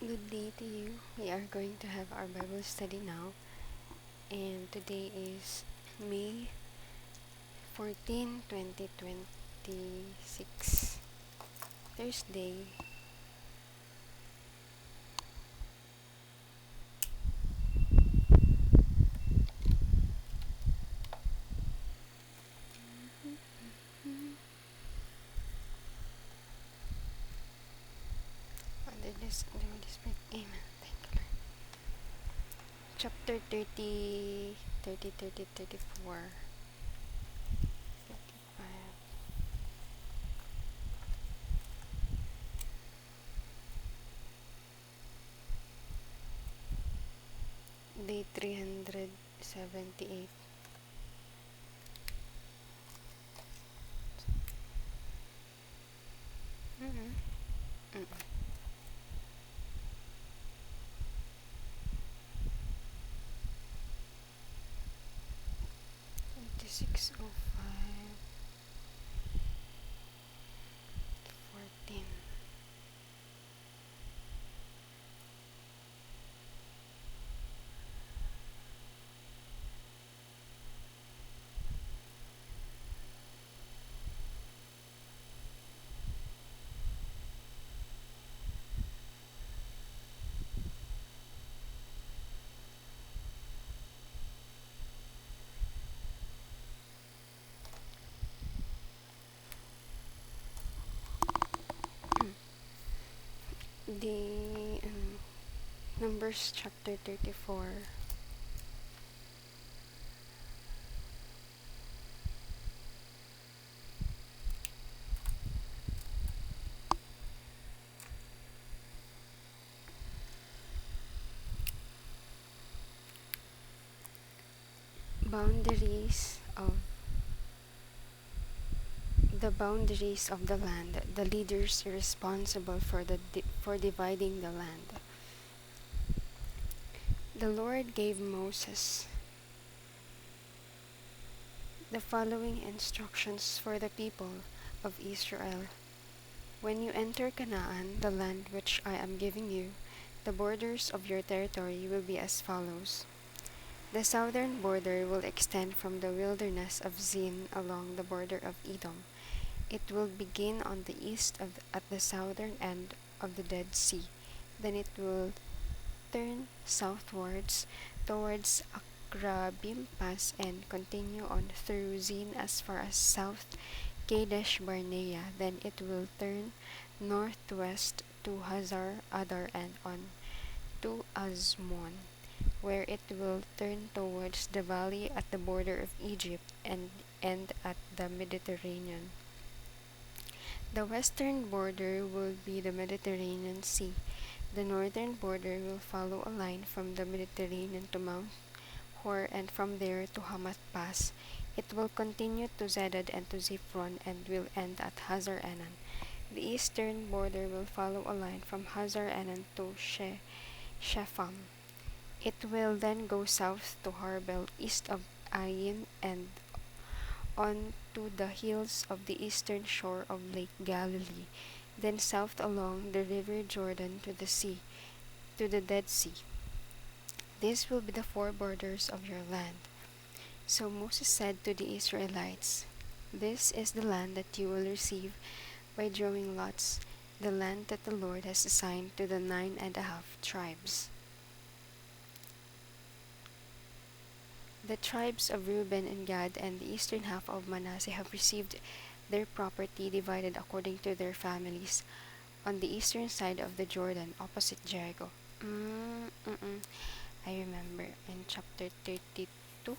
Good day to you. We are going to have our Bible study now, and today is May 14, 2026, Thursday. Under this, Amen. Thank you, Lord. Chapter 30, 30, 30, 34, 35. Day 378. Mm-mm. Mm-mm. 2605, 14. The Numbers chapter 34. Boundaries of the land, the leaders responsible for for dividing the land. The Lord gave Moses the following instructions for the people of Israel. When you enter Canaan, the land which I am giving you, the borders of your territory will be as follows. The southern border will extend from the wilderness of Zin along the border of Edom. It will begin on the east at the southern end of the Dead Sea. Then it will turn southwards towards Akrabim Pass and continue on through Zin as far as South Kadesh Barnea. Then it will turn northwest to Hazar Adar and on to Azmon, where it will turn towards the valley at the border of Egypt and end at the Mediterranean. The western border will be the Mediterranean Sea. The northern border will follow a line from the Mediterranean to Mount Hor and from there to Hamath Pass. It will continue to Zedad and to Ziphron and will end at Hazar Enan. The eastern border will follow a line from Hazar Enan to Shepham. It will then go south to Harbel, east of Ain, and on to the hills of the eastern shore of Lake Galilee, then south along the river Jordan to the sea, to the Dead Sea. This will be the four borders of your land. So Moses said to the Israelites, This is the land that you will receive by drawing lots, the land that the Lord has assigned to the 9.5 tribes. The tribes of Reuben and Gad and the eastern half of Manasseh have received their property divided according to their families on the eastern side of the Jordan, opposite Jericho. I remember in chapter 32.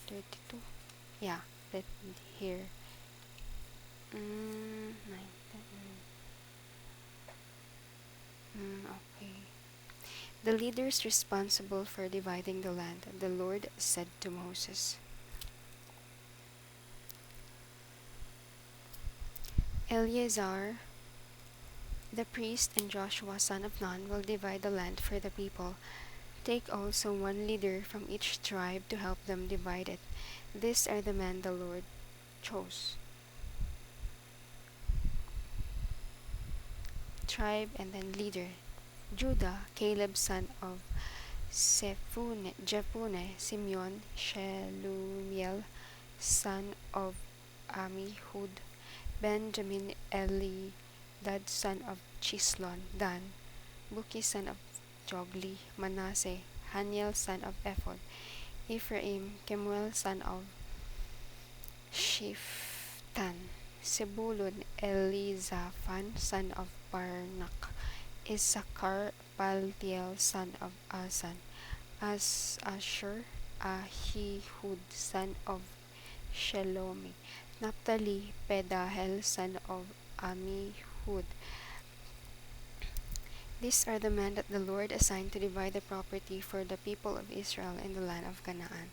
32? Yeah, that here. 9, 10. Okay. The leaders responsible for dividing the land, the Lord said to Moses, Eleazar, the priest, and Joshua son of Nun will divide the land for the people. Take also one leader from each tribe to help them divide it. These are the men the Lord chose. tribe and then leader. Judah, Caleb son of Jephunneh. Simeon, Shelumiel son of Amihud. Benjamin, Elidad son of Chislon. Dan, Buki son of Jogli. Manasseh, Haniel son of Ephod. Ephraim, Kemuel son of Shiftan. Zebulun, Elizaphan son of Parnak. Issachar, Paltiel son of Azan. Asher, Ahihud son of Shelomi. Naphtali, Pedahel son of Amihud. These are the men that the Lord assigned to divide the property for the people of Israel in the land of Canaan.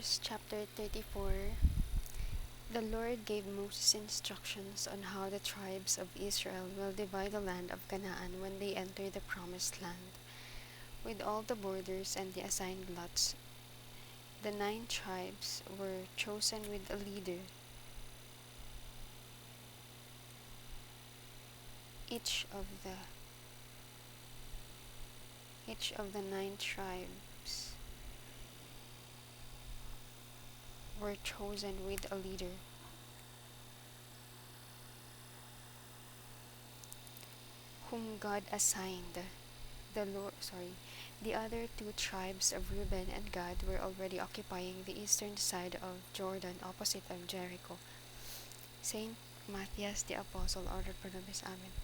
Numbers chapter 34. The Lord gave Moses instructions on how the tribes of Israel will divide the land of Canaan when they enter the promised land. With all the borders and the assigned lots, the 9 tribes were chosen with a leader. Each of the each of the 9 tribes were chosen with a leader. Whom God assigned. The other 2 tribes of Reuben and Gad were already occupying the eastern side of Jordan opposite of Jericho. Saint Matthias the Apostle ordered Barnabas, Amen.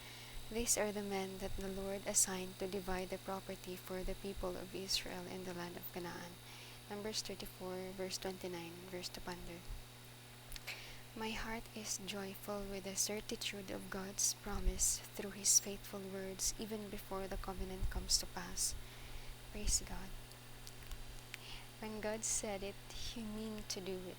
These are the men that the Lord assigned to divide the property for the people of Israel in the land of Canaan. Numbers 34, verse 29, verse to ponder. My heart is joyful with the certitude of God's promise through His faithful words even before the covenant comes to pass. Praise God. When God said it, He meant to do it.